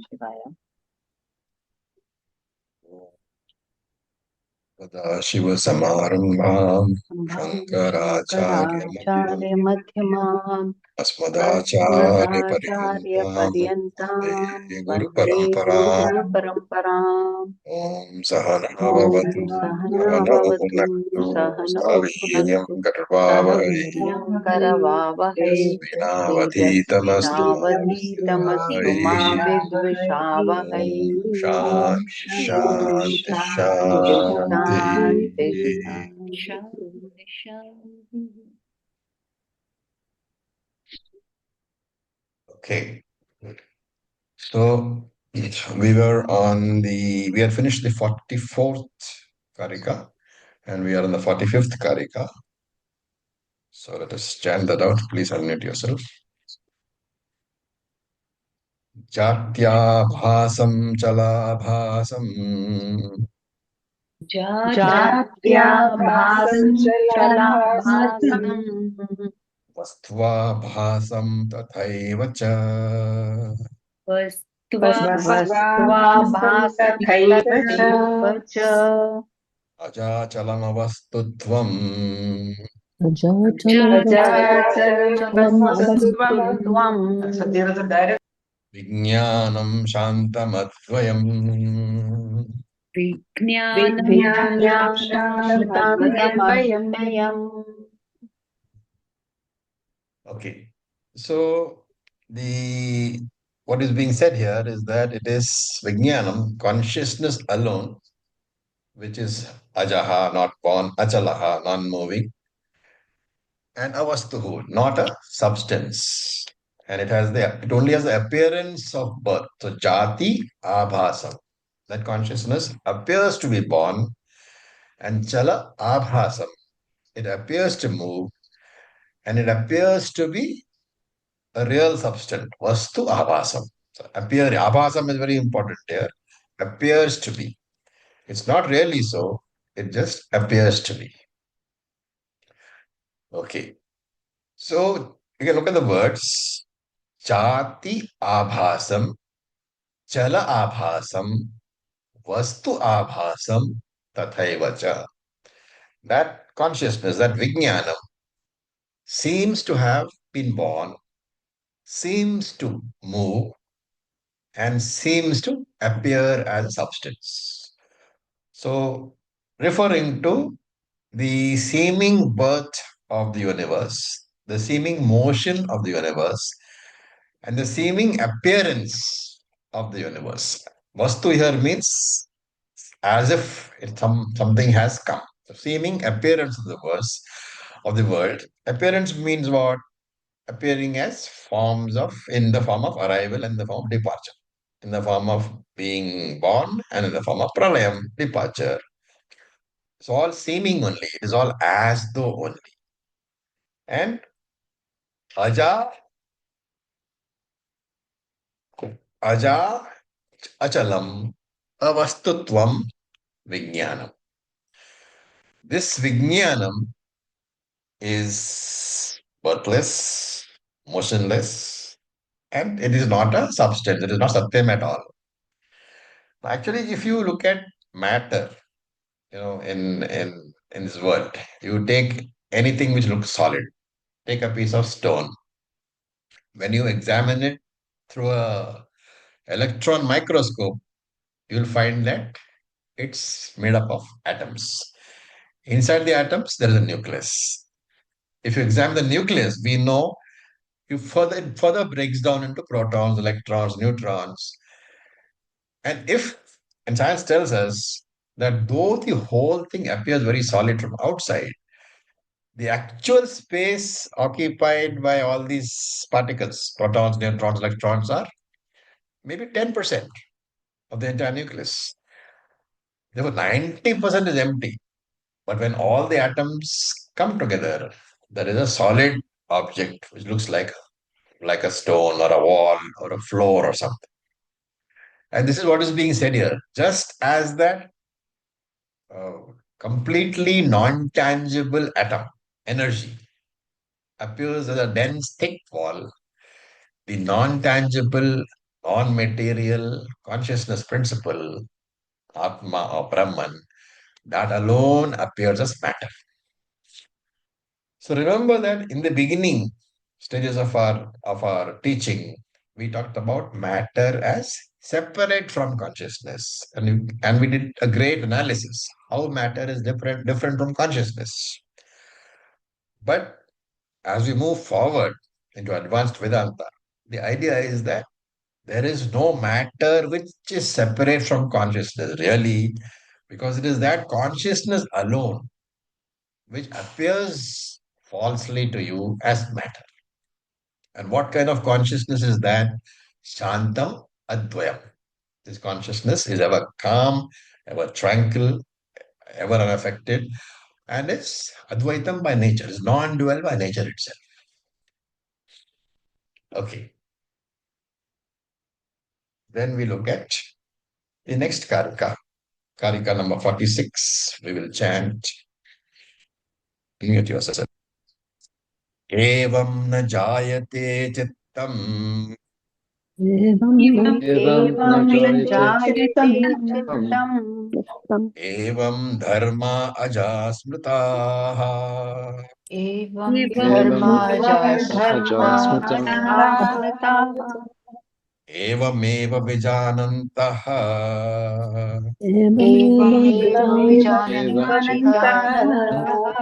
Shivaya. Sadaशिवसमारम्भाम् Shankaracharya शङ्कराचार्यमध्यमाम् Madhyamam Asmadacharya अस्मदाचार्यपर्यन्ताम् Paryantam वन्दे Vande Guru गुरुपरम्पराम् Paramparam. ॐ सहनः Om भवतु Sahana सहनौ Bhavatu भुनक्तु Sahano सह वीर्यम् Bhunaktu Sah कर्वावहै Viryam Karavavahai तेजस्विनावधीतमस्तु मा Tejasvinavadhitamastu विद्विषावहै Ma Vidvishavahai. ॐ शान्ति Om शान्ति Shanti Shanti शान्तिः Shanti. Okay. So we had finished the 44th Karika and we are in the 45th Karika. So let us chant that out. Please unmute yourself. Jatyabhasam chalabhasam Jatyabhasam Jatyabhasam chalabhasam vastvabhasam tathaiva cha vastvabhasam vastvabhasam tathaiva cha tathaiva cha ajachalamavastutvam ajachalamavastutvam ajachalamavastutvam vijnanam shantamadvayam vijnanam vijnanam shantamadvayam. shantamadhyayam. Okay. So the what is being said here is that it is Vijnanam, consciousness alone, which is Ajaha, not born, Achalaha, non-moving, and Avastuhu, not a substance. And it only has the appearance of birth. So Jati Abhasam. That consciousness appears to be born, and Chala Abhasam. It appears to move, and it appears to be a real substance, vastu abhasam. So abhasam is very important here. Appears to be. It's not really so. It just appears to be. Okay. So you can look at the words. Jati abhasam, chala abhasam, vastu abhasam, tathaivacha. That consciousness, that vijnanam, seems to have been born, seems to move, and seems to appear as a substance. So, referring to the seeming birth of the universe, the seeming motion of the universe, and the seeming appearance of the universe. Vastu here means as if something has come. The seeming appearance of the verse of the world. Appearance means what? Appearing as forms of in the form of arrival and the form of departure, in the form of being born and in the form of pralayam, departure. It's all seeming only. It is all as though only. And aja, aja, achalam, avastutvam, vijnanam. This vijnanam is birthless, motionless, and it is not a substance. It is not satyam at all. Actually, if you look at matter, in this world, you take anything which looks solid. Take a piece of stone. When you examine it through a electron microscope, you'll find that it's made up of atoms. Inside the atoms, there is a nucleus. If you examine the nucleus, we know it further breaks down into protons, electrons, neutrons. And science tells us that though the whole thing appears very solid from outside, the actual space occupied by all these particles, protons, neutrons, electrons, are maybe 10% of the entire nucleus. Therefore, 90% is empty. But when all the atoms come together, there is a solid object which looks like a stone or a wall or a floor or something. And this is what is being said here. Just as that uh, completely non tangible atom, energy, appears as a dense, thick wall, the non tangible non-material consciousness principle, Atma or Brahman, that alone appears as matter. So remember that in the beginning stages of our teaching, we talked about matter as separate from consciousness, and we did a great analysis how matter is different from consciousness. But as we move forward into advanced Vedanta, the idea is that there is no matter which is separate from consciousness, really, because it is that consciousness alone which appears falsely to you as matter. And what kind of consciousness is that? Shantam Advayam. This consciousness is ever calm, ever tranquil, ever unaffected, and it's Advaitam by nature, it's non dual by nature itself. Okay, then we look at the next Karika. Karika number 46. We will chant. Mute yourself. Evam na jayate chittam एवं न एवं न जायते जायते चित्तम् चित्तम् evam dharma ajasmritaha एवं एवं धर्माजा धर्मा धर्माः स्मृताः एवमेव विजानन्तः एवमेव एवमेव विजानन्तः विजानन्तः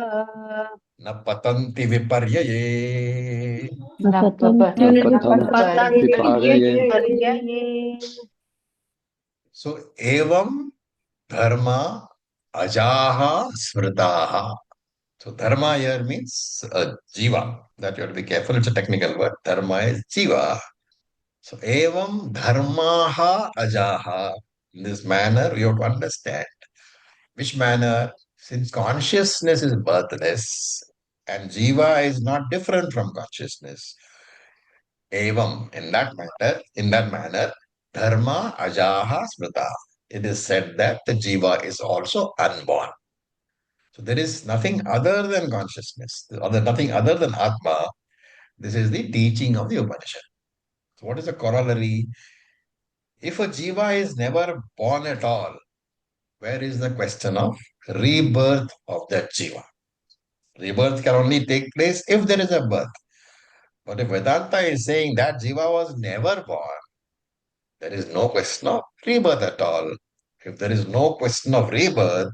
न पतन्ति विपर्यये. न न पतन्ति पतन्ति विपर्यये विपर्यये So evam dharma ajaha smritaha. So dharma here means jiva. That you have to be careful. It's a technical word. Dharma is jiva. So evam dharmaha ajaha. In this manner, you have to understand. Which manner? Since consciousness is birthless and jiva is not different from consciousness. Evam, in that manner, dharma ajaha smrita. It is said that the jiva is also unborn. So there is nothing other than consciousness, nothing other than Atma. This is the teaching of the Upanishad. So what is the corollary? If a jiva is never born at all, where is the question of rebirth of that jiva? Rebirth can only take place if there is a birth. But if Vedanta is saying that jiva was never born, there is no question of rebirth at all. If there is no question of rebirth,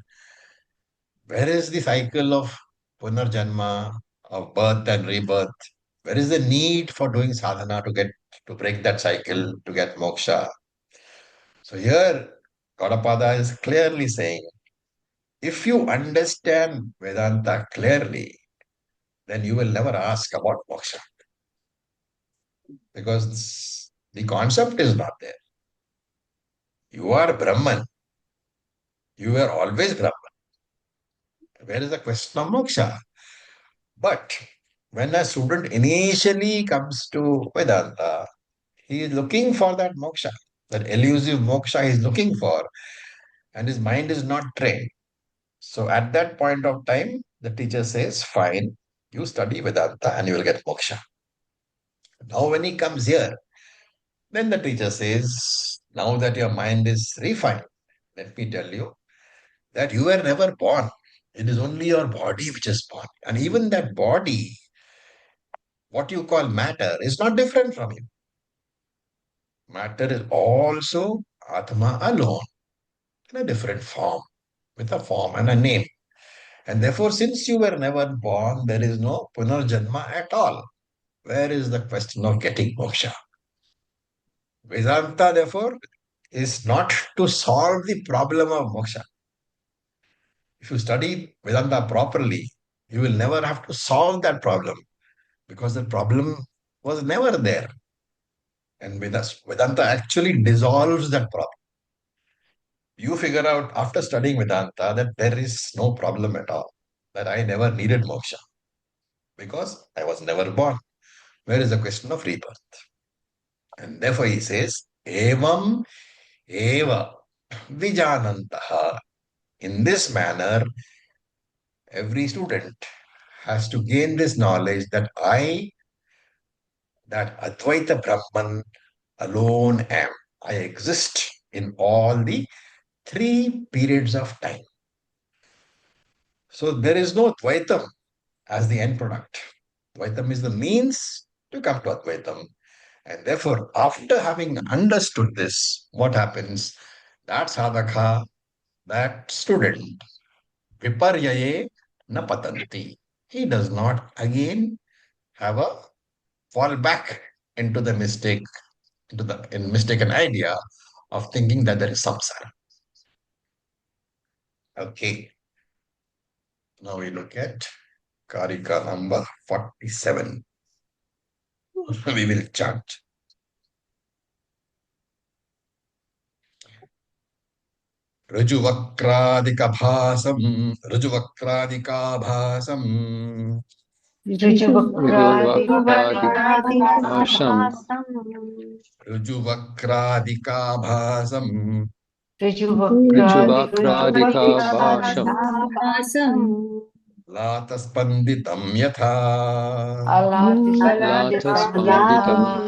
where is the cycle of punarjanma, of birth and rebirth? Where is the need for doing sadhana to break that cycle, to get moksha? So here, Gaudapada is clearly saying, if you understand Vedanta clearly, then you will never ask about moksha because the concept is not there. You are Brahman. You were always Brahman. Where is the question of moksha? But when a student initially comes to Vedanta, he is looking for that moksha, that elusive moksha he is looking for, and his mind is not trained. So at that point of time, the teacher says, fine, you study Vedanta and you will get moksha. Now when he comes here, then the teacher says, now that your mind is refined, let me tell you that you were never born. It is only your body which is born. And even that body, what you call matter, is not different from you. Matter is also Atma alone in a different form, with a form and a name. And therefore, since you were never born, there is no punarjanma at all. Where is the question of getting moksha? Vedanta, therefore, is not to solve the problem of moksha. If you study Vedanta properly, you will never have to solve that problem because the problem was never there. And Vedanta actually dissolves that problem. You figure out after studying Vedanta that there is no problem at all, that I never needed moksha because I was never born. Where is the question of rebirth? And therefore he says, Evam eva vijanantaha. In this manner, every student has to gain this knowledge that that Advaita Brahman alone am. I exist in all the three periods of time. So there is no Dvaitam as the end product. Dvaitam is the means to come to Advaitam. And therefore, after having understood this, what happens? That sadhaka, that student, viparyaye na patanti. He does not again have a fall back into the mistake, into the mistaken idea of thinking that there is samsara. Okay, now we look at Karika number 47. We will chant. ऋजुवक्रादिकभासम् ऋजुवक्रादिकाभासम् Rijuvakradikabhasam ऋजुवक्रादिकाभासम् Rijuvakradikabhasam लातस्पन्दितं यथा Lataspanditam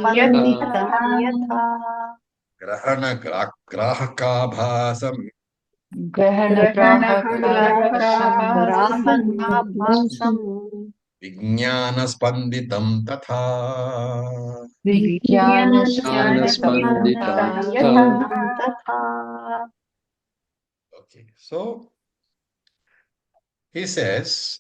Aladispanditam yatha ग्रहणग्राहकाभासम् grahakabhasam विज्ञानस्पन्दितं तथा Jnanaspanditam vijnanaspanditam yatam tatha. Okay, so he says,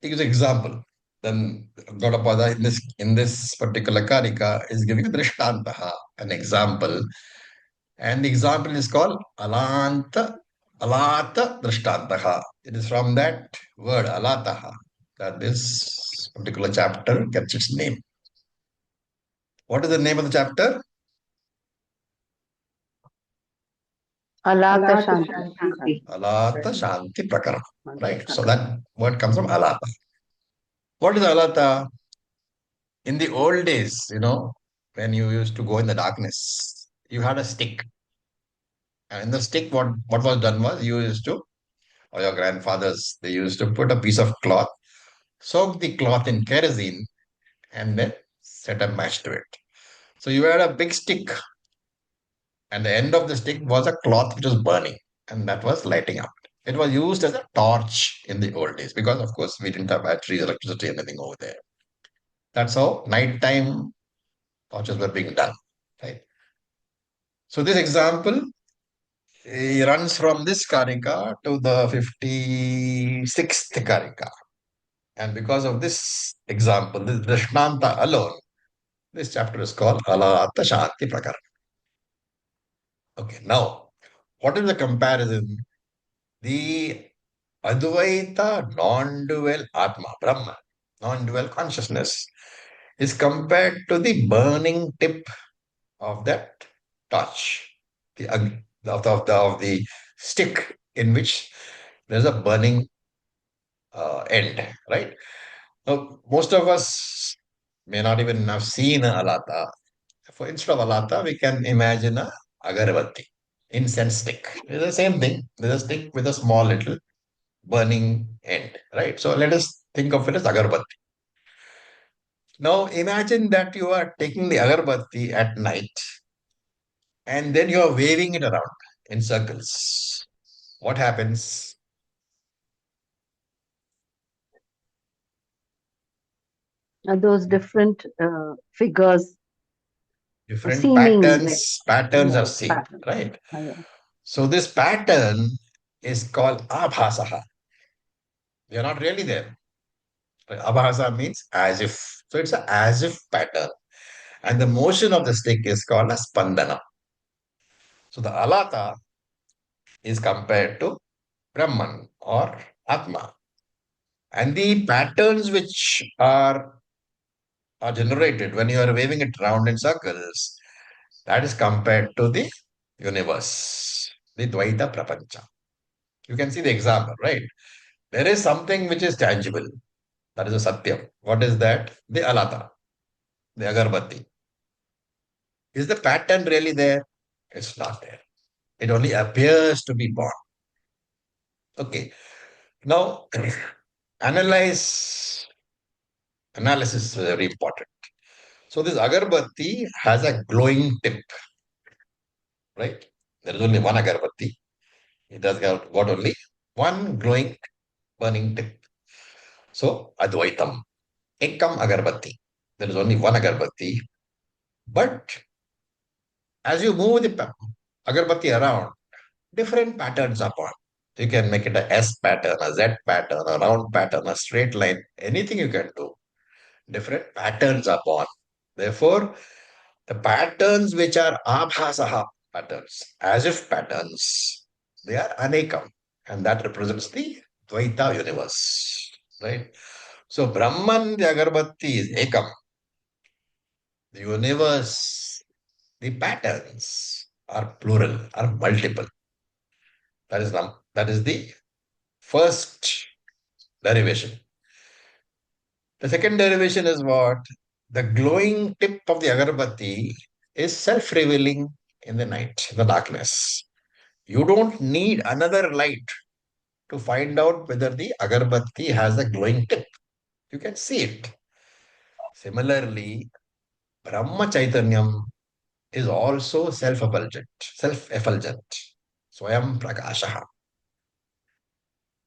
he gives an example. Then Gaudapada in this particular karika is giving a drishtantaha, an example. And the example is called alata drishtantaha. It is from that word alataha that this particular chapter gets its name. What is the name of the chapter? Alata Shanti. Alata Shanti Prakarana. Right. So that word comes from alata. What is alata? In the old days, when you used to go in the darkness, you had a stick. And in the stick, what was done was you used to, or your grandfathers, they used to put a piece of cloth, soak the cloth in kerosene, and then set a match to it. So you had a big stick, and the end of the stick was a cloth which was burning, and that was lighting up. It was used as a torch in the old days because, of course, we didn't have batteries, electricity, anything over there. That's how nighttime torches were being done, right? So this example runs from this karika to the 56th karika. And because of this example, this Drishnanta alone, this chapter is called Alata Shanti Prakara. Okay, now, what is the comparison? The Advaita non-dual Atma, Brahma, non-dual consciousness, is compared to the burning tip of that torch, of the stick in which there's a burning end, right? Now, most of us may not even have seen a alata. For instead of alata, we can imagine a agarbatti, incense stick. It's the same thing. There's a stick with a small little burning end, right? So let us think of it as agarbatti. Now imagine that you are taking the agarbatti at night and then you are waving it around in circles. What happens? Those different figures, Different seeming patterns are yeah, seen, pattern. right? Yeah. So this pattern is called abhasaha. They are not really there. Abhasa means as if. So it's a as if pattern. And the motion of the stick is called a spandana. So the alata is compared to Brahman or Atma. And the patterns which are generated when you are waving it round in circles, that is compared to the universe, the Dvaita Prapancha. You can see the example, right? There is something which is tangible. That is a Satyam. What is that? The Alata, the Agarbatti. Is the pattern really there? It's not there. It only appears to be born. Okay. Now, analysis is very important. So this agarbatti has a glowing tip, right? There is only one agarbatti. It has got only one glowing, burning tip. So Advaitam, Ekam agarbatti. There is only one agarbatti. But as you move the agarbatti around, different patterns are born. You can make it a S pattern, a Z pattern, a round pattern, a straight line, anything you can do. Different patterns are born. Therefore, the patterns which are abhasaha patterns, as if patterns, they are anekam, and that represents the Dvaita universe. Right? So Brahman, the agarbatti is ekam. The universe, the patterns are plural, are multiple. That is the first derivation. The second derivation is what? The glowing tip of the agarbatti is self-revealing in the night, in the darkness. You don't need another light to find out whether the agarbatti has a glowing tip. You can see it. Similarly, Brahma Chaitanyam is also self-effulgent, Swayam Prakashaha.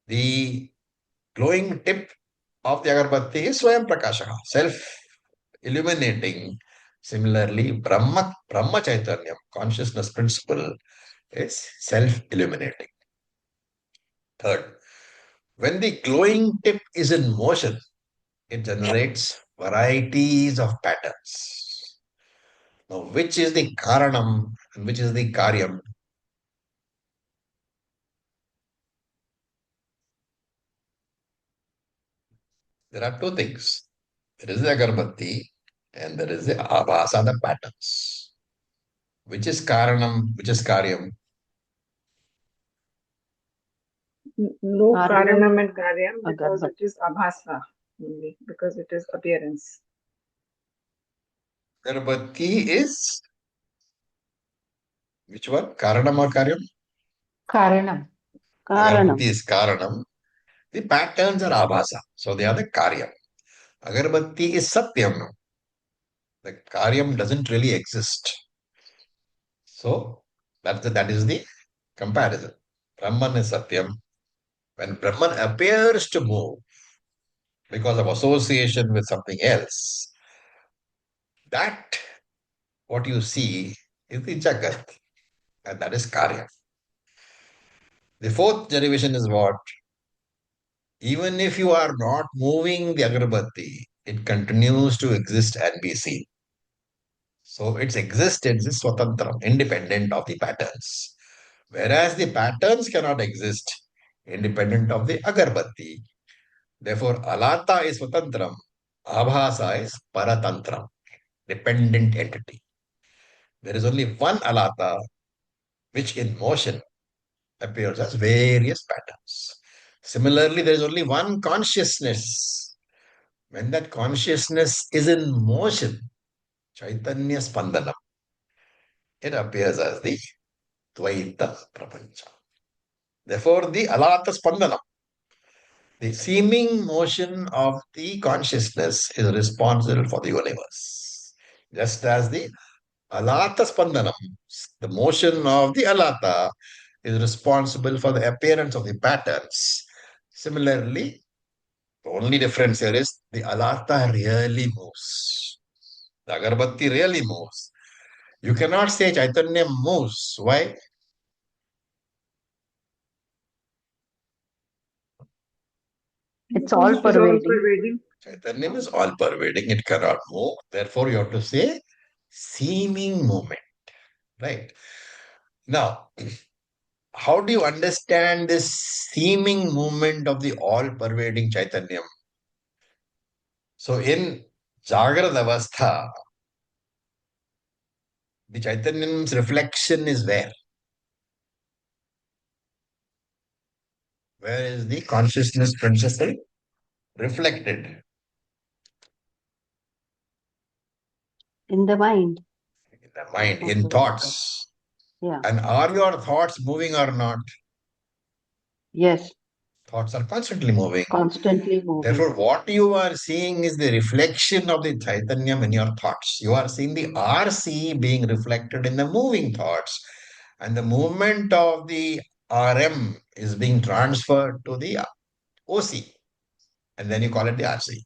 The glowing tip of the agarbatti is Swayam Prakashaha, self-illuminating. Similarly, Brahma Chaitanyam, consciousness principle, is self-illuminating. Third, when the glowing tip is in motion, it generates varieties of patterns. Now, which is the karanam and which is the karyam? There are two things. There is the agarbatti and there is the abhasa, the patterns. Which is karanam, which is karyam? No Karanam, Karanam and Karyam because it agarbatti. is Abhasa only, because it is appearance. Agarbatti is which one? Karanam or karyam? Karanam. Agarbatti Karanam. is karanam. The patterns are abhasa. So they are the karyam. Agarbatti is satyam. The karyam doesn't really exist. So that is the comparison. Brahman is satyam. When Brahman appears to move because of association with something else, that what you see is the Jagat, and that is Karya. The fourth derivation is what? Even if you are not moving the agarbatti, it continues to exist and be seen. So its existence is swatantram, independent of the patterns. Whereas the patterns cannot exist independent of the agarbatti. Therefore, alata is swatantram, abhasa is paratantram, dependent entity. There is only one alata which in motion appears as various patterns. Similarly, there is only one consciousness. When that consciousness is in motion, Chaitanya Spandanam, it appears as the Dvaita Prapancha. Therefore, the Alata Spandanam, the seeming motion of the consciousness is responsible for the universe. Just as the Alata Spandanam, the motion of the Alata, is responsible for the appearance of the patterns. Similarly, the only difference here is the Alata really moves. The Agarbatti really moves. You cannot say Chaitanya moves. Why? It's Because all it is all pervading. pervading. Chaitanya is all pervading. It cannot move. Therefore, you have to say seeming movement. Right? Now, how do you understand this seeming movement of the all pervading Chaitanya? So, in Jagrad Avastha, the Chaitanyam's reflection is where? Where is the consciousness principle reflected? In the mind. In the mind, Of in the Buddha. thoughts. Yeah. And are your thoughts moving or not? Yes. Thoughts are constantly moving. Constantly moving. Therefore, what you are seeing is the reflection of the Chaitanyam in your thoughts. You are seeing the RC being reflected in the moving thoughts, and the movement of the RM is being transferred to the OC, and then you call it the RC.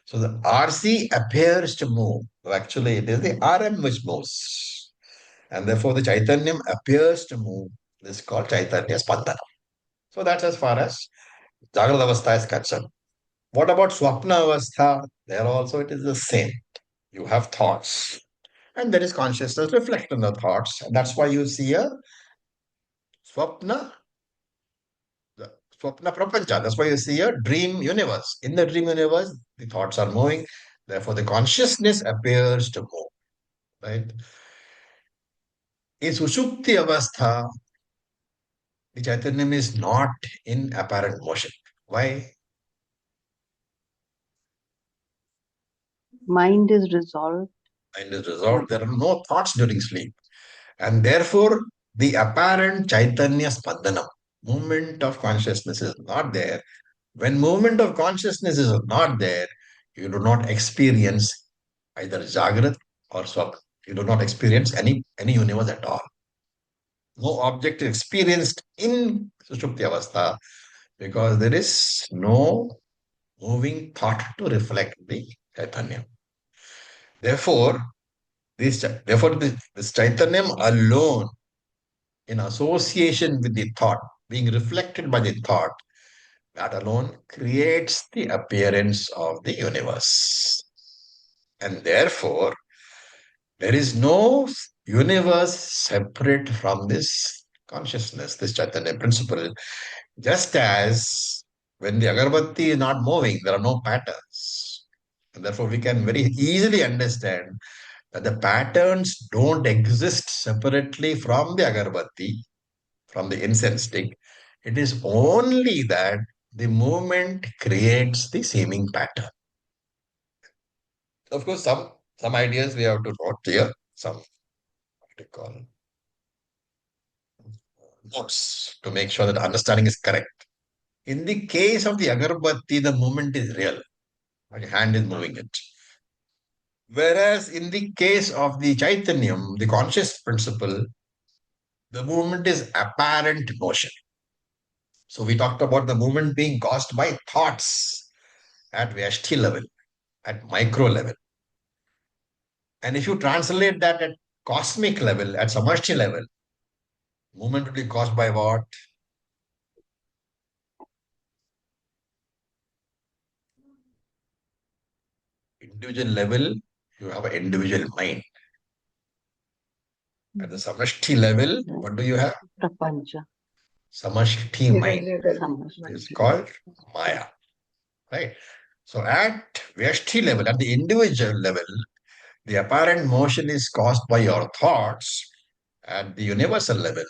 So the RC appears to move. Actually, it is the RM which moves. And therefore, the Chaitanyam appears to move. This is called Chaitanya Spandana. So that's as far as Jagrada Avastha is concerned. What about Swapna Avastha? There also it is the same. You have thoughts, and there is consciousness reflect on the thoughts. And that's why you see a Swapna, the Swapna Prapancha. That's why you see a dream universe. In the dream universe, the thoughts are moving. Therefore, the consciousness appears to move. Right? In Sushupti Avastha, the Chaitanyam is not in apparent motion. Why? Mind is resolved. Mind is resolved. There are no thoughts during sleep. And therefore, the apparent Chaitanya Spandanam, movement of consciousness is not there. When movement of consciousness is not there, you do not experience either Jagrat or Swapna. You do not experience any universe at all. No object is experienced in Sushupti Avastha because there is no moving thought to reflect the Chaitanya. Therefore, this Chaitanyam alone, in association with the thought, being reflected by the thought, that alone creates the appearance of the universe. And therefore, there is no universe separate from this consciousness, this Chaitanya principle. Just as when the agarbatti is not moving, there are no patterns. And therefore, we can very easily understand that the patterns don't exist separately from the agarbatti, from the incense stick. It is only that the movement creates the seeming pattern. Of course, some ideas we have to note here, some what to call notes to make sure that understanding is correct. In the case of the agarbatti, the movement is real. My hand is moving it. Whereas in the case of the Chaitanyam, the conscious principle, the movement is apparent motion. So we talked about the movement being caused by thoughts at Vyashti level, at micro level. And if you translate that at cosmic level, at Samashti level, movement will be caused by what? Individual level, you have an individual mind. At the Samashti level, what do you have? Prapancha. Samashti mind. Samashti. It's called Maya. Right? So at Vyashti level, at the individual level, the apparent motion is caused by your thoughts. At the universal level,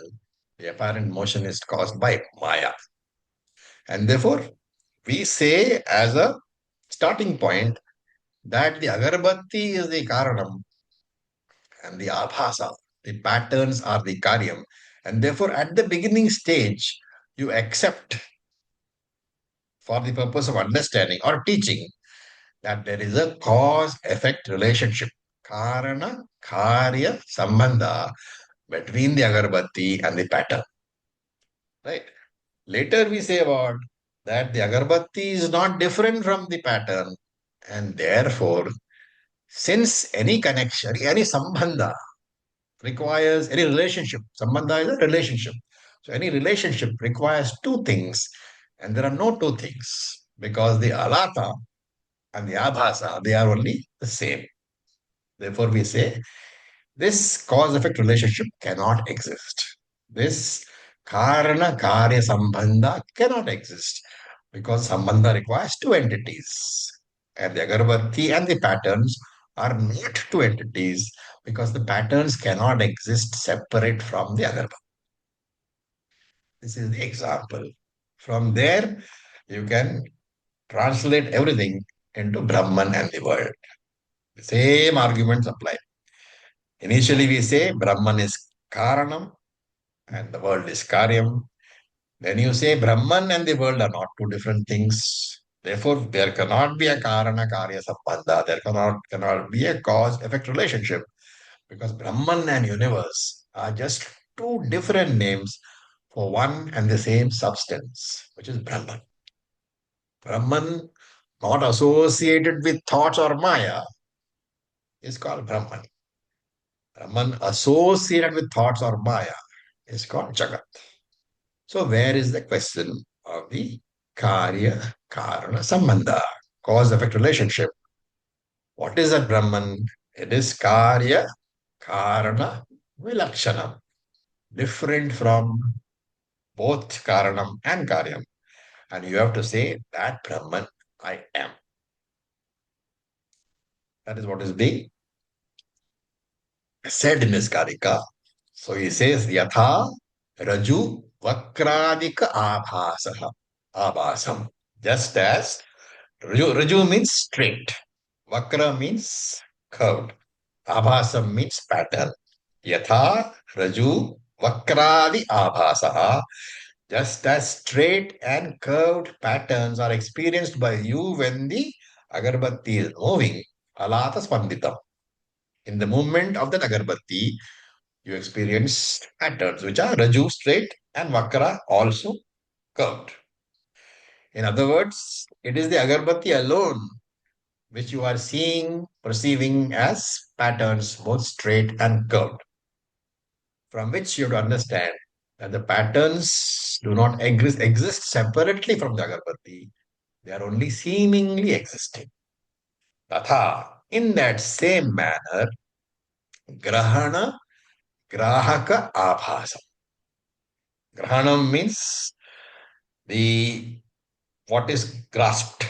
the apparent motion is caused by Maya. And therefore, we say as a starting point that the agarbatti is the karanam and the abhasa, the patterns are the karyam. And therefore, at the beginning stage, you accept for the purpose of understanding or teaching that there is a cause-effect relationship, karana, karya, sambandha between the agarbatti and the pattern. Right? Later we say about that the agarbatti is not different from the pattern, and therefore, since any connection, any sambandha requires any relationship, sambandha is a relationship. So any relationship requires two things, and there are no two things because the alata and the abhasa, they are only the same. Therefore, we say this cause-effect relationship cannot exist. This karana karya sambandha cannot exist because sambandha requires two entities. And the agarbatti and the patterns are not two entities because the patterns cannot exist separate from the agarbatti. This is the example. From there, you can translate everything into Brahman and the world. The same arguments apply. Initially, we say Brahman is Karanam and the world is Karyam. Then you say Brahman and the world are not two different things. Therefore, there cannot be a Karana Karya Sambandha. There cannot be a cause effect relationship because Brahman and universe are just two different names for one and the same substance, which is Brahman. Brahman, not associated with thoughts or Maya, is called Brahman. Brahman associated with thoughts or Maya is called Jagat. So, where is the question of the Karya Karana Sambandha, cause effect relationship? What is that Brahman? It is Karya Karana Vilakshanam, different from both Karanam and Karyam. And you have to say that Brahman I am. That is what is being said in this Karika. So he says, Yatha Raju Vakradika Abhasaha. Abhasam. Just as Raju means straight. Vakra means curved. Abhasam means pattern. Yatha Raju Vakradi Abhasaha. Just as straight and curved patterns are experienced by you when the agarbatti is moving. Alata Spanditam. In the movement of the agarbatti, you experience patterns which are Raju straight and Vakra also curved. In other words, it is the agarbatti alone which you are seeing, perceiving as patterns both straight and curved, from which you have to understand that the patterns do not exist separately from the agarbatti. They are only seemingly existing. Tatha, in that same manner, grahana, grahaka, abhasa. Grahanam means the what is grasped.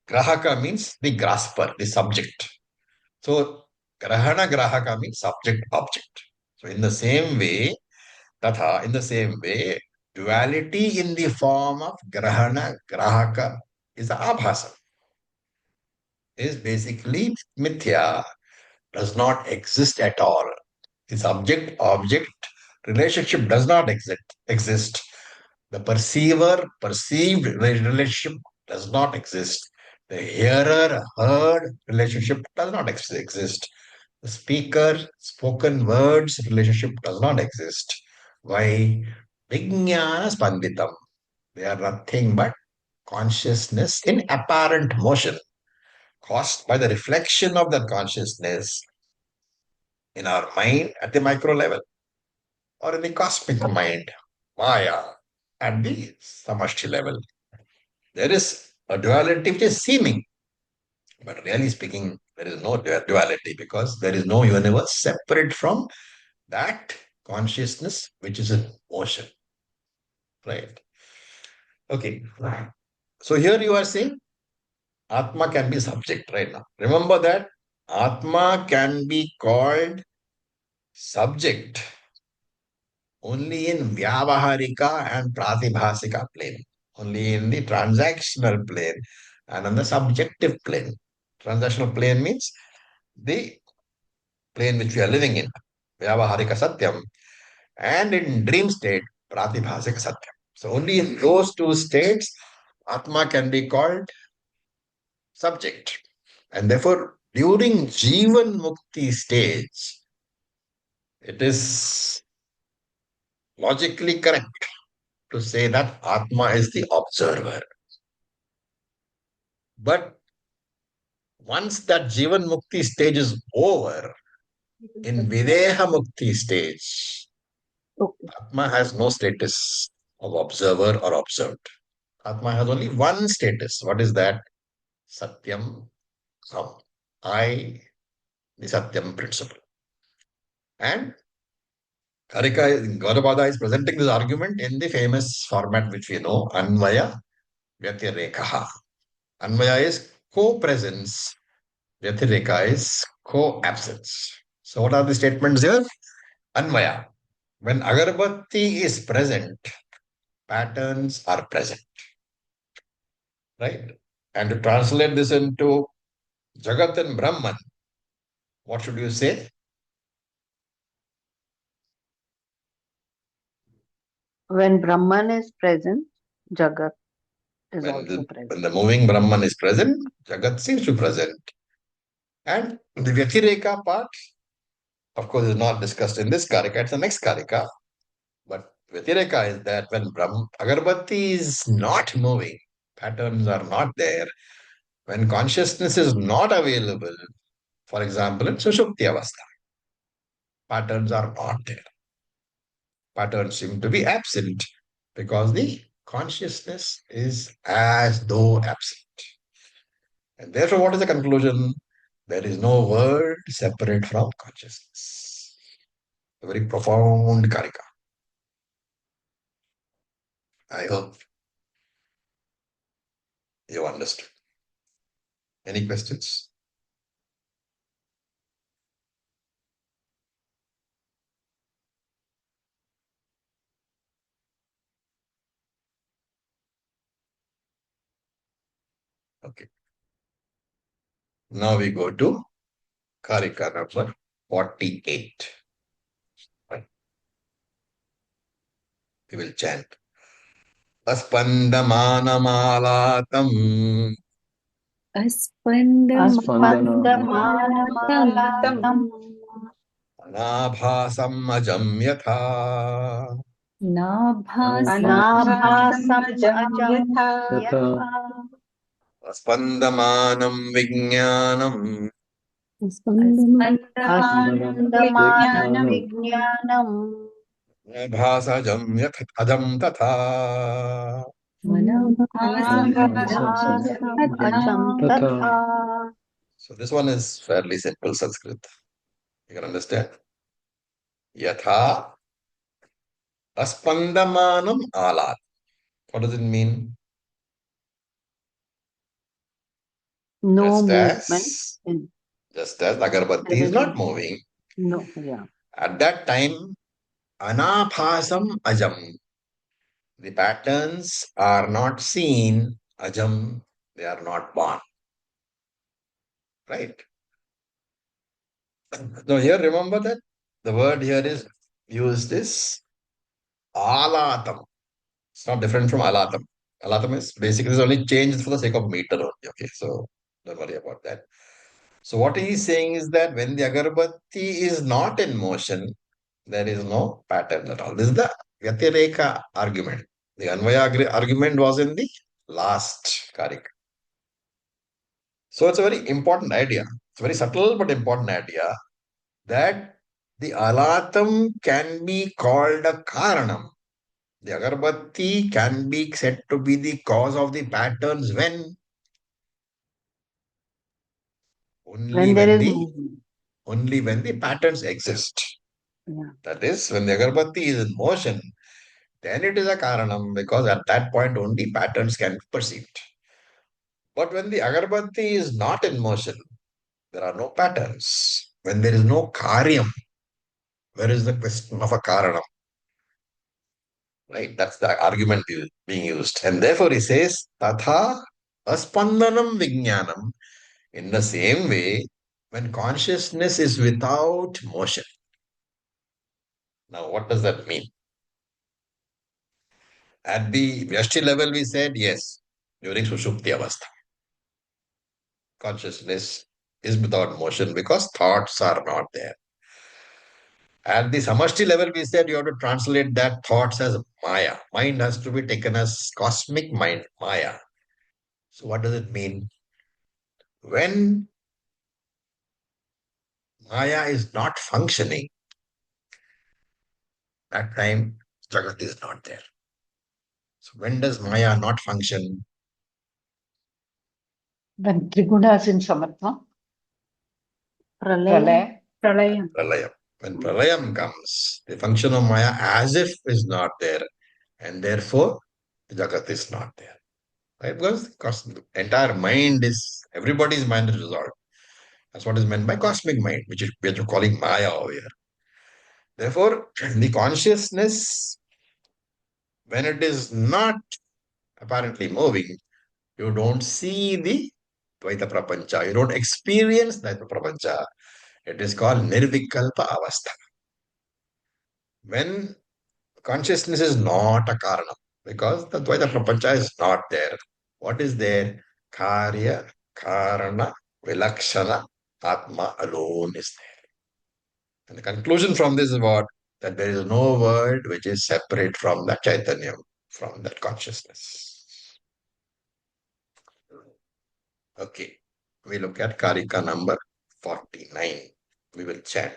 Grahaka means the grasper, the subject. So grahana grahaka means subject object. So in the same way, tatha, in the same way, duality in the form of grahana grahaka is the abhasa. Is basically mithya, does not exist at all. The subject object relationship does not exist. The perceiver perceived relationship does not exist. The hearer heard relationship does not exist. The speaker spoken words relationship does not exist. Why? Vijnana spanditam. They are nothing but consciousness in apparent motion caused by the reflection of that consciousness in our mind at the micro level or in the cosmic mind, Maya, at the samashti level. There is a duality which is seeming, but really speaking, there is no duality because there is no universe separate from that consciousness which is in motion. Right? Okay. So here you are saying Atma can be subject right now. Remember that Atma can be called subject only in Vyavaharika and Pratibhasika plane, only in the transactional plane and on the subjective plane. Transactional plane means the plane which we are living in, Vyavaharika Satyam, and in dream state, Pratibhasika Satyam. So only in those two states, Atma can be called subject. And therefore, during Jivan Mukti stage, it is logically correct to say that Atma is the observer. But once that Jivan Mukti stage is over, in Videha Mukti stage, Okay. Atma has no status of observer or observed. Atma has only one status. What is that? Satyam Ham. I, the Satyam principle. And Gaudapada is presenting this argument in the famous format which we know, Anvaya Vyatirekha. Anvaya is co-presence, Vyatireka is co-absence. So what are the statements here? Anvaya. When agarbatti is present, patterns are present. Right? And to translate this into Jagat and Brahman, what should you say? When Brahman is present, Jagat is When also the, present. when the moving Brahman is present, Jagat seems to be present. And the Vyatireka part, of course, is not discussed in this Karika, it's the next Karika. But Vyatireka is that when Agarbatti is not moving, patterns are not there, when consciousness is not available, for example, in Sushupti Avastha, patterns are not there. Patterns seem to be absent because the consciousness is as though absent. And therefore, what is the conclusion? There is no word separate from consciousness. A very profound karika. I hope you understood. Any questions? Okay. Now we go to karika number 48. Right. We will chant. Aspandamanamalātam Spandana Aspandamanamalātam anābhāsam ajam yatha Anabhasam ajam Yatha yatha aspandamānam viññānam Spandanam Aspandamanam Vijnanam Vijnanam भाषाजं यथ अजं तथा Anabhasam Anabhasam Ajam ajam Tatha. tatha. So this one is fairly simple Sanskrit. You can understand. Yatha aspandamanam alat. What does it mean? No Just movement. as In, just as agarbatti there is is not moving. no, yeah. At that time, anaphasam ajam. The patterns are not seen. Ajam, they are not born. Right? Now here remember that the word here is used is alatam. It's not different from alatam. Alatam is basically is only changed for the sake of meter only. Okay, so don't worry about that. So what he is saying is that when the agarbatti is not in motion, there is no pattern at all. This is the Vyatireka argument. The Anvaya argument was in the last Karika. So it's a very important idea. It's a very subtle but important idea that the alatam can be called a karanam. The agarbatti can be said to be the cause of the patterns when only When there when is the movement. only when the patterns exist. Yeah. That is, when the agarbatti is in motion, then it is a karanam because at that point only patterns can be perceived. But when the agarbatti is not in motion, there are no patterns. When there is no karyam, where is the question of a karanam? Right? That's the argument being used. And therefore he says, Tatha aspandanam vijnanam. In the same way, when consciousness is without motion. Now, what does that mean? At the Vyashti level, we said yes, during Sushupti Avastha. Consciousness is without motion because thoughts are not there. At the Samashti level, we said you have to translate that thoughts as Maya. Mind has to be taken as cosmic mind, Maya. So, what does it mean? When Maya is not functioning, that time Jagat is not there. So, when does Maya not function? When Triguna is in Samatva, Pralayam. Pralaya. Pralayam. When Pralayam comes, the function of Maya as if is not there, and therefore Jagat is not there. Right? Because the entire mind is, everybody's mind is resolved. That's what is meant by cosmic mind, which is we're calling Maya over here. Therefore, the consciousness, when it is not apparently moving, you don't see the Dvaita Prapancha. You don't experience Dvaita Prapancha. It is called Nirvikalpa Avastha. When consciousness is not a karanam because the Dvaita Prapancha is not there. What is there? Karya, Karana, Vilakshana, Atma alone is there. And the conclusion from this is what? That there is no word which is separate from that Chaitanya, from that consciousness. Okay, we look at Karika number 49. We will chant.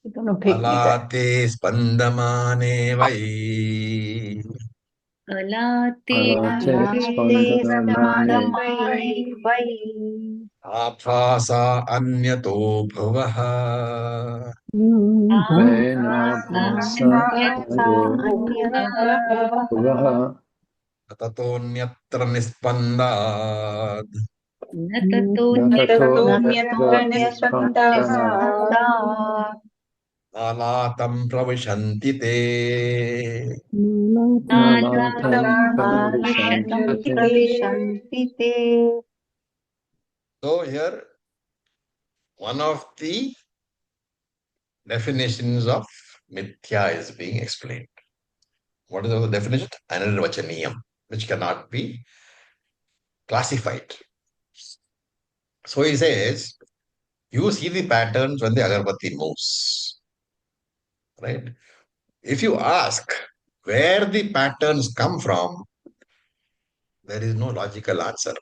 You're going to take me there. Alate spandamane vai Alate Alate spandamane spandamane vai आभासा अन्यतो भुवः Venabhasa Venabhasa anyata Bhuvaha ततोऽन्यत्र निस्पन्दात् न ततो Tato Natato Nyatra Nispandana Nispandana नालातं प्रविशन्ति ते Nalatam Nalatam Pravishanti Pravishanti Te. So here one of the definitions of mithya is being explained. What is the definition? Anirvachaniyam, which cannot be classified. So he says, you see the patterns when the agarbatti moves, right? If you ask where the patterns come from, there is no logical answer.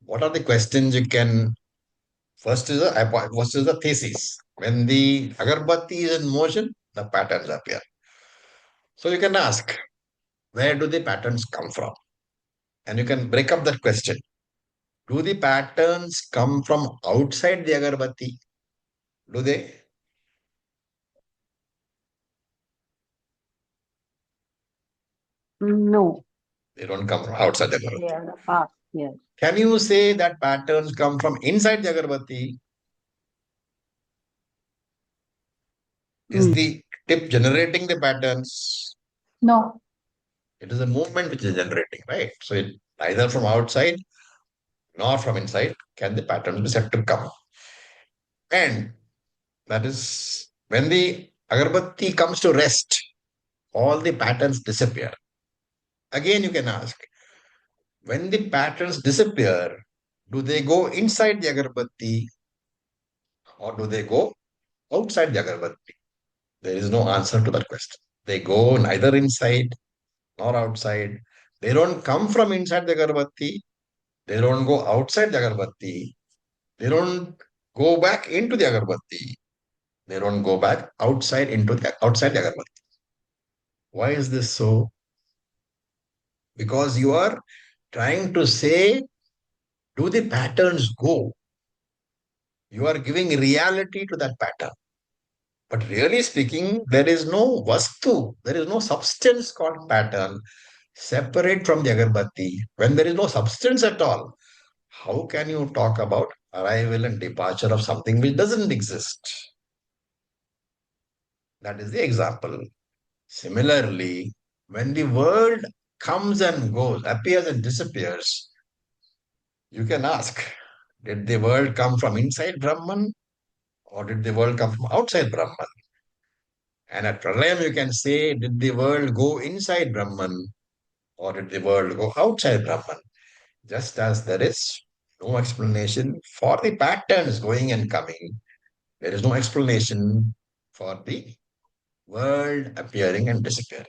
What are the questions you can? First is the thesis. When the agarbatti is in motion, the patterns appear. So you can ask, where do the patterns come from? And you can break up that question. Do the patterns come from outside the agarbatti? Do they? No. They don't come from outside the agarbatti. They are the past. Yes. Can you say that patterns come from inside the agarbatti? Is the tip generating the patterns? No. It is a movement which is generating, right? So neither from outside nor from inside can the patterns be said to come. And that is when the agarbatti comes to rest, all the patterns disappear. Again, you can ask, when the patterns disappear, do they go inside the agarbatti or do they go outside the agarbatti? There is no answer to that question. They go neither inside nor outside. They don't come from inside the agarbatti. They don't go outside the agarbatti. They don't go back into the agarbatti. They don't go back outside the agarbatti. Why is this so? Because you are trying to say, do the patterns go? You are giving reality to that pattern. But really speaking, there is no vastu, there is no substance called pattern separate from the agarbatti. When there is no substance at all, how can you talk about arrival and departure of something which doesn't exist? That is the example. Similarly, when the world comes and goes, appears and disappears, you can ask, did the world come from inside Brahman or did the world come from outside Brahman? And at Pralayam, you can say, did the world go inside Brahman or did the world go outside Brahman? Just as there is no explanation for the patterns going and coming, there is no explanation for the world appearing and disappearing.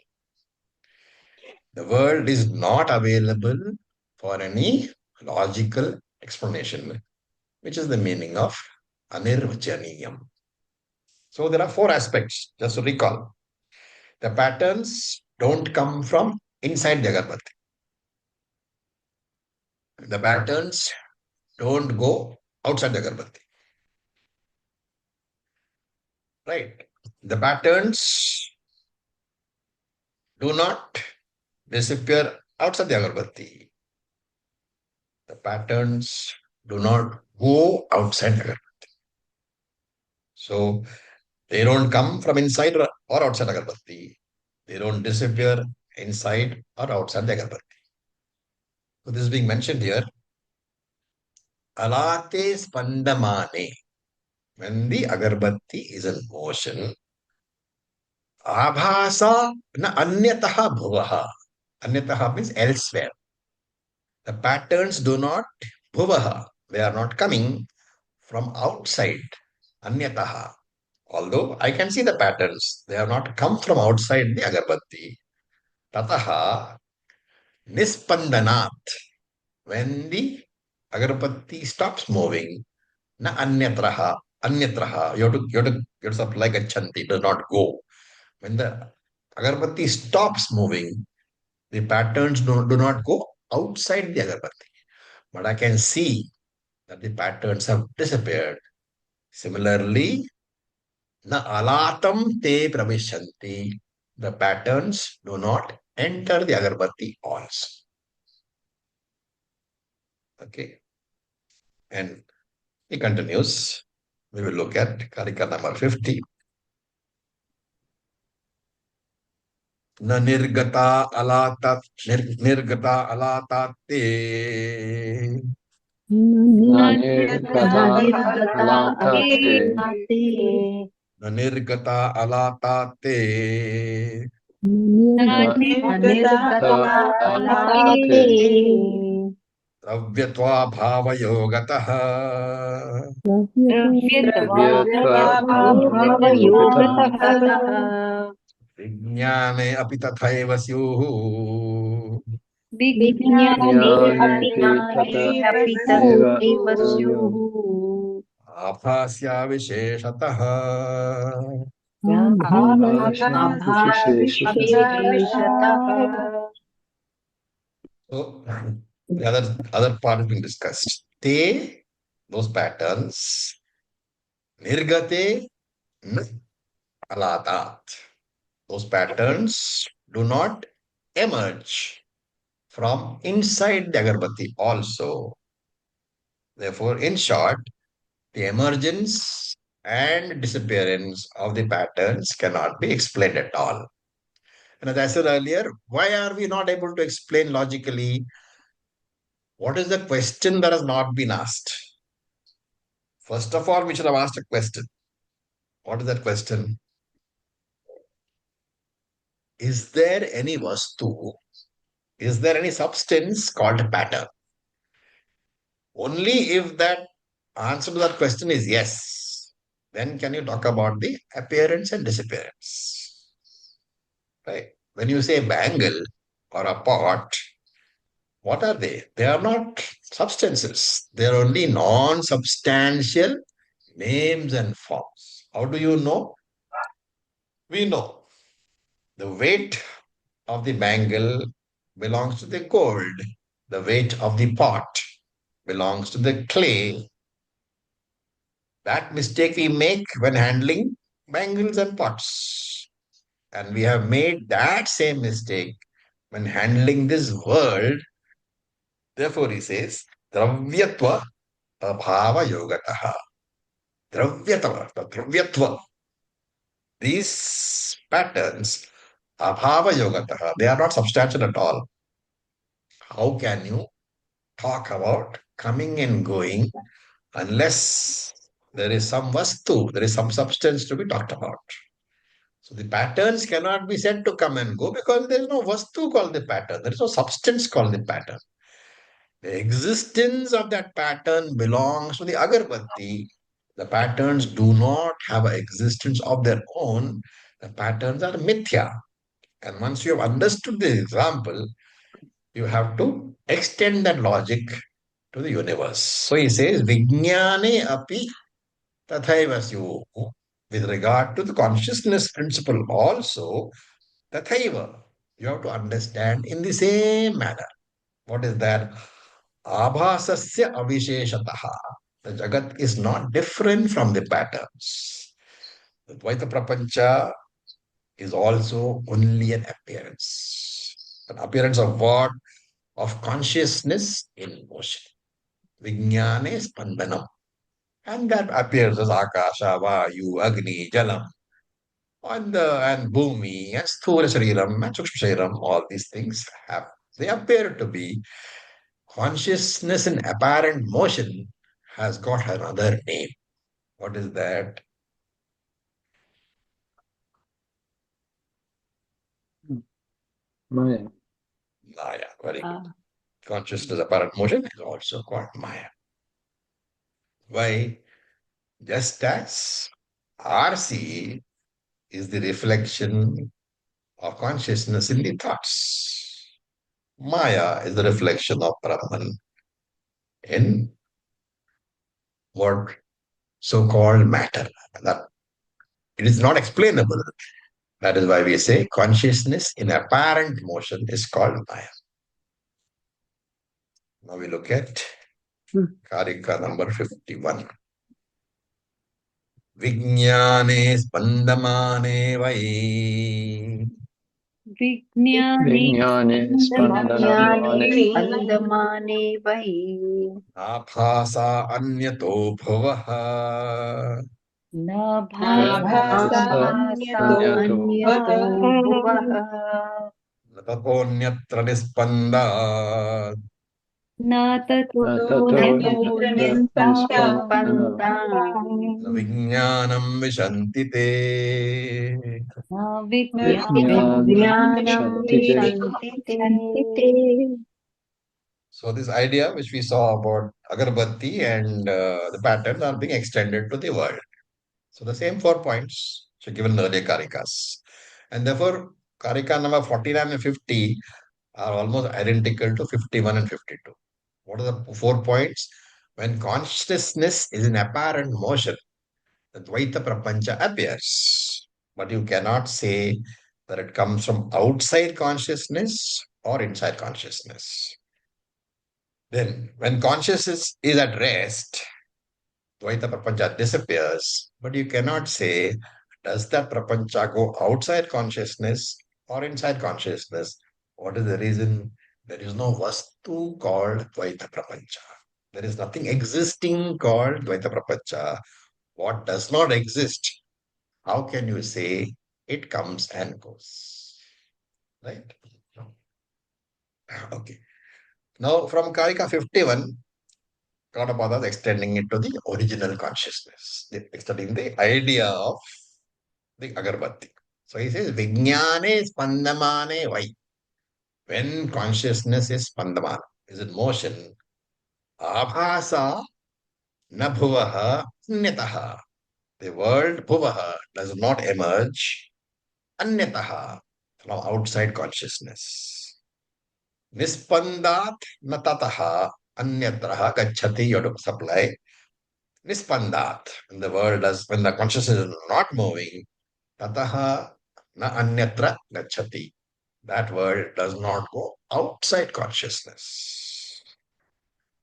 The world is not available for any logical explanation, which is the meaning of anirvachaniyam. So there are four aspects, just to recall. The patterns don't come from inside the agarbatti. The patterns don't go outside the agarbatti. Right? The patterns do not disappear outside the agarbatti. The patterns do not go outside the agarbatti. So they don't come from inside or outside agarbatti. They don't disappear inside or outside the agarbatti. So this is being mentioned here. Alate spandamane. When the agarbatti is in motion, Abhasa na anyataha bhuvaha. Anyataha means elsewhere. The patterns do not bhuvaha. They are not coming from outside. Anyataha. Although I can see the patterns, they have not come from outside the agarbatti. Tataha nispandanat. When the agarbatti stops moving, na anyatraha. Anyatraha. You have to supply gachanti. It does not go. When the agarbatti stops moving, the patterns do not go outside the agarbatti. But I can see that the patterns have disappeared. Similarly, na alatam te pravishanti. The patterns do not enter the agarbatti also. Okay. And he continues. We will look at Karika number 50. न निर्गता अलाता निर्गता अलाताते Nirgata Nanirgata alatate. alate. न निर्गता अलाताते Nanirgata Alate. alate. द्रव्यत्वा भावयोगतः Dravyatva yogatah. Bhavayogatah. विज्ञाने अपि तथैव स्युः Vijnane Jnane vignane tata api eva tathaiva syuh. syuh. आभास्याविशेषतः Abhasya visheshatah. Abhasya So the other part has been discussed. Te, those patterns, nirgate, n alatat. Those patterns do not emerge from inside the agarbatti also. Therefore, in short, the emergence and disappearance of the patterns cannot be explained at all. And as I said earlier, why are we not able to explain logically? What is the question that has not been asked? First of all, we should have asked a question. What is that question? Is there any vastu? Is there any substance called a pattern? Only if that answer to that question is yes, then can you talk about the appearance and disappearance. Right? When you say bangle or a pot, what are they? They are not substances. They are only non-substantial names and forms. How do you know? We know the weight of the bangle belongs to the gold. The weight of the pot belongs to the clay. That mistake we make when handling bangles and pots. And we have made that same mistake when handling this world. Therefore, he says, Dravyatva abhava yogataha. Dravyatva. These patterns, abhava yogataha, they are not substantial at all. How can you talk about coming and going unless there is some vastu, there is some substance to be talked about? So the patterns cannot be said to come and go because there is no vastu called the pattern. There is no substance called the pattern. The existence of that pattern belongs to the agarbatti. The patterns do not have an existence of their own. The patterns are mithya. And once you have understood the example, you have to extend that logic to the universe. So he says, Vijnane api tathaiva syu. With regard to the consciousness principle also, tathaiva. You have to understand in the same manner. What is that? Abhasasya avisheshataha. The Jagat is not different from the patterns. The Dvaita Prapancha is also only an appearance. An appearance of what? Of consciousness in motion. Vijnane spandanam. And that appears as Akasha, Vayu, Agni, Jalam, and Bhumi, and Sthula Shariram, and Sukshma Shariram, all these things have, they appear to be consciousness in apparent motion has got another name. What is that? Maya. Maya. Very good. Consciousness, apparent motion is also called Maya. Why? Just as RC is the reflection of consciousness in the thoughts. Maya is the reflection of Brahman in what so-called matter. That it is not explainable. That is why we say consciousness in apparent motion is called Maya. Now we look at Karika number 51. Vijnane spandamane vai. विज्ञाने Vijnane विज्ञाने spandamane. स्पन्दमाने why Abhasa anyato bhuvah. नाभासा Abhasa नाभासा anyato अन्यतो भुवः Nataponyatra nispandat. न ततो tato ततो यत्र nispanda. निस्पन्दान् Vijnanam vishanti te. न विज्ञानं Vijnanam विज्ञानं vishantite. विशन्ति ते So this idea which we saw about agarbatti and the patterns are being extended to the world. So the same 4 points which are given in earlier karikas. And therefore, karika number 49 and 50 are almost identical to 51 and 52. What are the 4 points? When consciousness is in apparent motion, the Dvaita Prapancha appears. But you cannot say that it comes from outside consciousness or inside consciousness. Then, when consciousness is at rest, Dvaita Prapancha disappears, but you cannot say, does that Prapancha go outside consciousness or inside consciousness? What is the reason? There is no Vastu called Dvaita Prapancha. There is nothing existing called Dvaita Prapancha. What does not exist, how can you say it comes and goes? Right? Okay. Now, from Karika 51, Gaudapada is extending it to the original consciousness, extending the idea of the agarbatti. So he says, Vijnane spandamane vai. When consciousness is spandamana, is in motion, abhasa na bhuvaha nyataha. The word bhuvaha does not emerge anyataha, from outside consciousness. Nispandat na tataha anyatraha gacchati. You have to supply Nispandat. When the world does, when the consciousness is not moving, tataha na anyatra gacchati. That world does not go outside consciousness.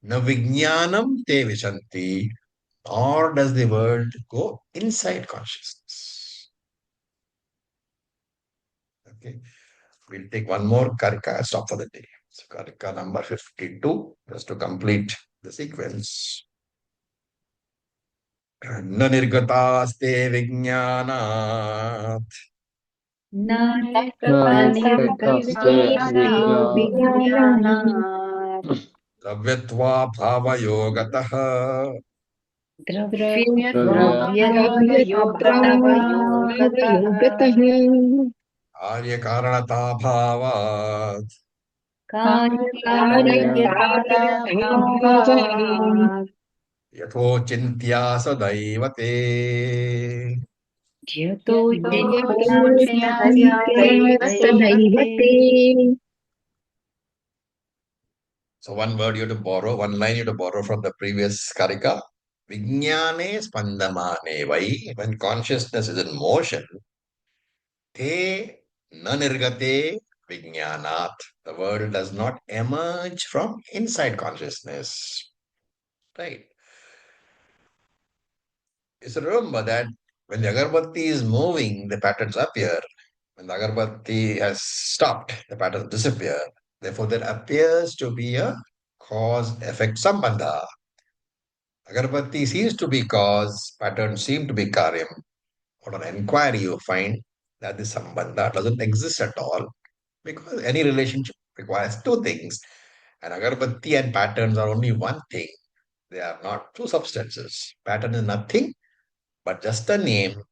Na vijnanam te vishanti, nor does the world go inside consciousness. Okay. We'll take one more karika and stop for the day. So karika number 52, just to complete the sequence. न निर्गतास्ते विज्ञानात् न Nirgataste अनिर्गतास्ते vijnana. विज्ञानात् द्रव्यत्वाभावयोगतः द्रव्यत्वाभावयोगतः कार्यकारणताभावात् कार्यकारणताभावात् यथोचिन्त्या सदैव ते यतो यतो चिन्त्या चिन्त्या सदैव ते So one word you have to borrow, one line you have to borrow from the previous karika. Vijnane spandamane vai. When consciousness is in motion, te na nirgate vijnanat. The world does not emerge from inside consciousness. Right. So remember that when the agarbatti is moving, the patterns appear. When the agarbatti has stopped, the patterns disappear. Therefore, there appears to be a cause-effect sambandha. Agarbatti seems to be cause, patterns seem to be karyam. But on inquiry, you find that the sambandha doesn't exist at all because any relationship requires two things. And agarbatti and patterns are only one thing. They are not two substances. Pattern is nothing but just a name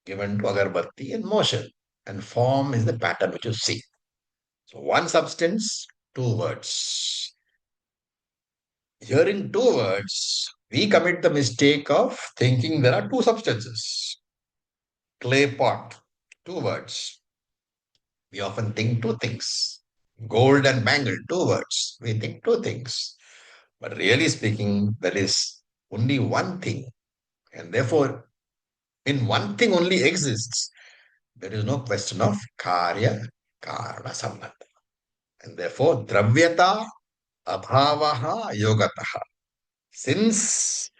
given to agarbatti in motion. And form is the pattern which you see. So one substance, two words. Hearing two words, we commit the mistake of thinking there are two substances. Clay pot, two words. We often think two things. Gold and bangle, two words. We think two things. But really speaking, there is only one thing. And therefore, in one thing only exists. There is no question of karya, karana, sambandha. And therefore, dravyata, abhavaha, yogataha. Since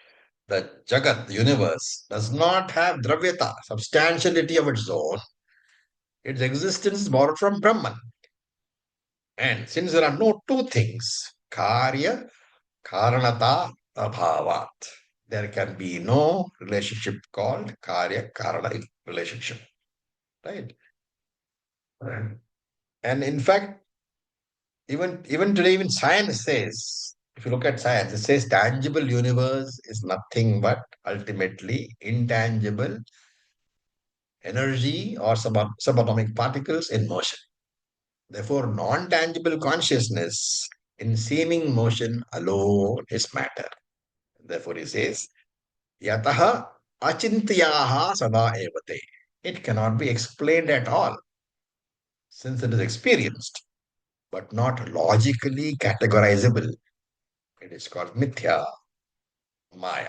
the Jagat, the universe, does not have dravyata, substantiality of its own, its existence is borrowed from Brahman. And since there are no two things, karya, karanata, abhavat, there can be no relationship called karya, karana relationship. Right? And in fact, even today, even science says, if you look at science, it says tangible universe is nothing but ultimately intangible energy or subatomic particles in motion. Therefore, non-tangible consciousness in seeming motion alone is matter. Therefore, he says, yataha achintyaha sada evate. It cannot be explained at all since it is experienced, but not logically categorizable. It is called mithya, maya.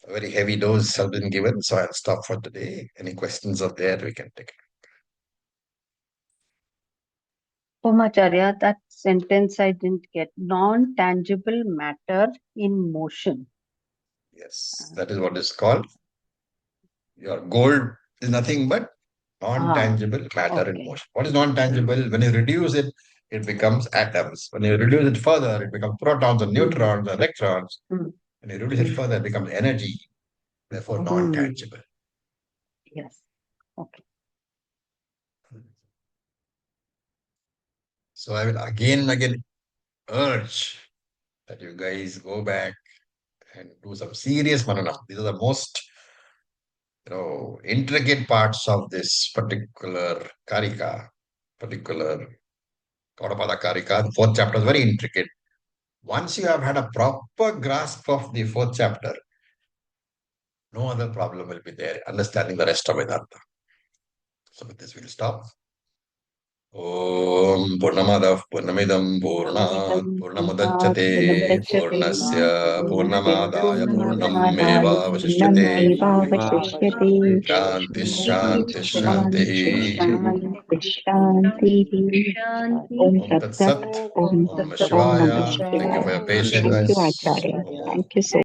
A very heavy dose have been given, so I'll stop for today. Any questions are there, we can take it. Omacharya, that sentence I didn't get. Non-tangible matter in motion. Yes, that is what is called. Your gold is nothing but non-tangible matter in okay. motion. What is non-tangible? When you reduce it, it becomes atoms. When you reduce it further, it becomes protons and neutrons, electrons. Mm. When you reduce it further, it becomes energy. Therefore, non-tangible. Yes. Okay. So I will again and again urge that you guys go back and do some serious manana. These are the most intricate parts of this particular Karika, particular Gaudapada Karika. The fourth chapter is very intricate. Once you have had a proper grasp of the fourth chapter, no other problem will be there, understanding the rest of Vedanta. So with this, we'll stop. Om Purnamadav Purnamidam Purnat Purnamudachyate Purnasya Purnamadaya Purnameva Vasishyate Vasishyate. Shanti Shanti Shanti, Shanti Shanti. Shanti. Om Om Tat Tat Sat, Sat Om Om Tat Namah Sat, Om Namah Shivaya. Thank you for Shivaya. your Thank you, patience. Acharya. Om. Thank you so